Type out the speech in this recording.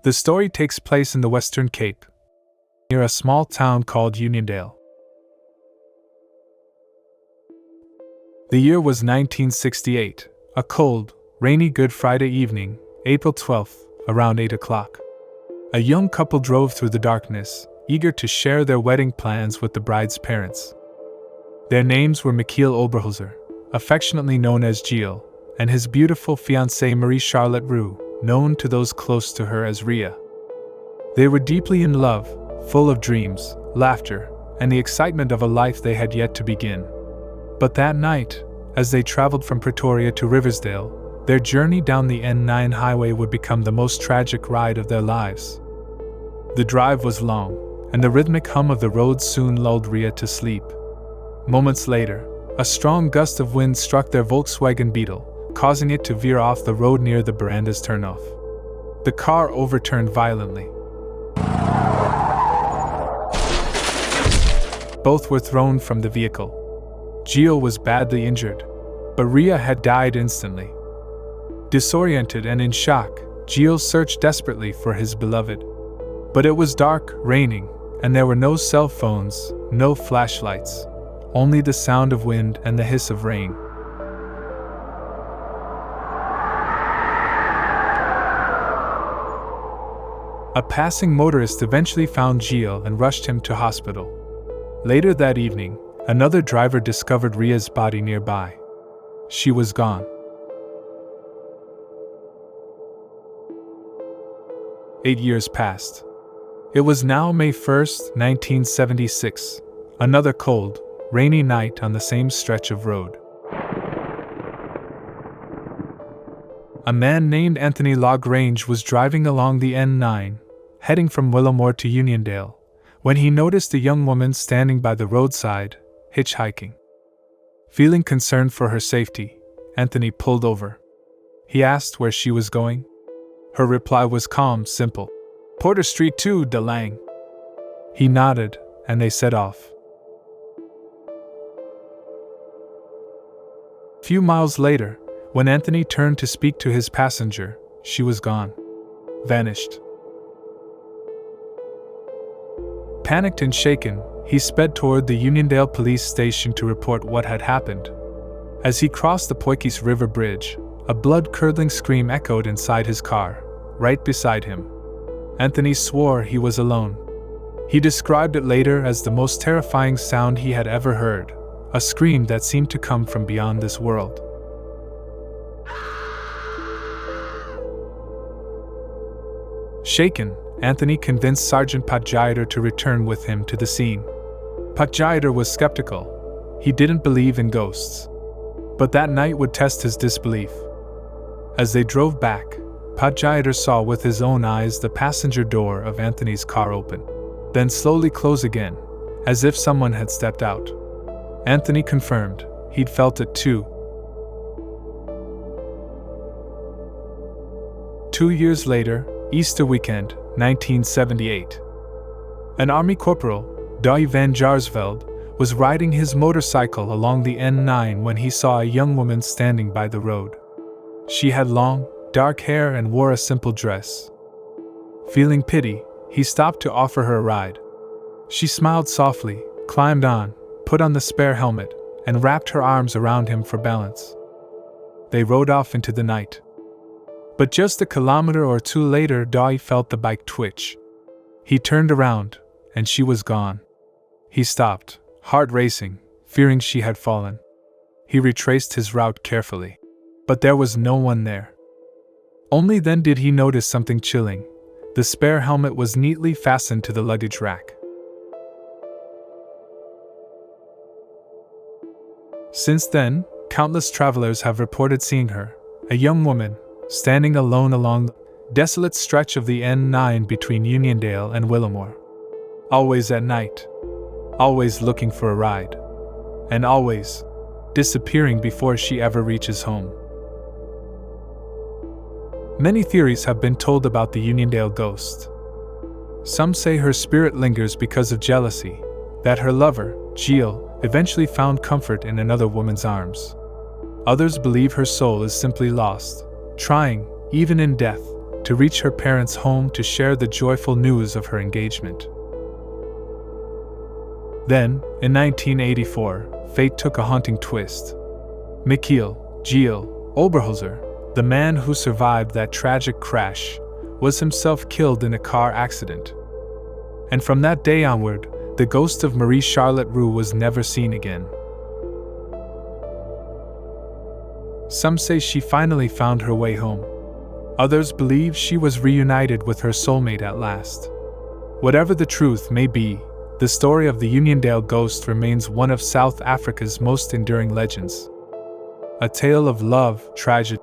The story takes place in the Western Cape, near a small town called Uniondale. The year was 1968, a cold, rainy Good Friday evening, April 12th, around 8 o'clock. A young couple drove through the darkness, eager to share their wedding plans with the bride's parents. Their names were Michiel Oberholzer, affectionately known as Gilles, and his beautiful fiancée Marie-Charlotte Roux, known to those close to her as Ria. They were deeply in love, full of dreams, laughter, and the excitement of a life they had yet to begin. But that night, as they traveled from Pretoria to Riversdale, their journey down the N9 highway would become the most tragic ride of their lives. The drive was long, and the rhythmic hum of the road soon lulled Ria to sleep. Moments later, a strong gust of wind struck their Volkswagen Beetle, causing it to veer off the road near the veranda's turnoff. The car overturned violently. Both were thrown from the vehicle. Gilles was badly injured, but Ria had died instantly. Disoriented and in shock, Gilles searched desperately for his beloved. But it was dark, raining, and there were no cell phones, no flashlights, only the sound of wind and the hiss of rain. A passing motorist eventually found Gilles and rushed him to hospital. Later that evening, another driver discovered Ria's body nearby. She was gone. 8 years passed. It was now May 1st, 1976, another cold, rainy night on the same stretch of road. A man named Anthony Lagrange was driving along the N9, heading from Willowmore to Uniondale, when he noticed a young woman standing by the roadside, hitchhiking. Feeling concerned for her safety, Anthony pulled over. He asked where she was going. Her reply was calm, simple. "Porter Street to De Lang." He nodded, and they set off. Few miles later, when Anthony turned to speak to his passenger, she was gone. Vanished. Panicked and shaken, he sped toward the Uniondale police station to report what had happened. As he crossed the Poikis River Bridge, a blood-curdling scream echoed inside his car, right beside him. Anthony swore he was alone. He described it later as the most terrifying sound he had ever heard, a scream that seemed to come from beyond this world. Shaken, Anthony convinced Sergeant Potgieter to return with him to the scene. Potgieter was skeptical. He didn't believe in ghosts. But that night would test his disbelief. As they drove back, Potgieter saw with his own eyes the passenger door of Anthony's car open, then slowly close again, as if someone had stepped out. Anthony confirmed he'd felt it too. 2 years later, Easter weekend, 1978. An army corporal, Douwe van Jaarsveld, was riding his motorcycle along the N9 when he saw a young woman standing by the road. She had long, dark hair and wore a simple dress. Feeling pity, he stopped to offer her a ride. She smiled softly, climbed on, put on the spare helmet, and wrapped her arms around him for balance. They rode off into the night. But just a kilometer or two later, Douwe felt the bike twitch. He turned around, and she was gone. He stopped, heart racing, fearing she had fallen. He retraced his route carefully. But there was no one there. Only then did he notice something chilling. The spare helmet was neatly fastened to the luggage rack. Since then, countless travelers have reported seeing her, a young woman, standing alone along the desolate stretch of the N9 between Uniondale and Willowmore. Always at night. Always looking for a ride. And always disappearing before she ever reaches home. Many theories have been told about the Uniondale ghost. Some say her spirit lingers because of jealousy, that her lover, Gilles, eventually found comfort in another woman's arms. Others believe her soul is simply lost, trying, even in death, to reach her parents' home to share the joyful news of her engagement. Then, in 1984, fate took a haunting twist. Michiel Gilles Oberholzer, the man who survived that tragic crash, was himself killed in a car accident. And from that day onward, the ghost of Marie Charlotte Roux was never seen again. Some say she finally found her way home. Others believe she was reunited with her soulmate at last. Whatever the truth may be, the story of the Uniondale ghost remains one of South Africa's most enduring legends. A tale of love, tragedy,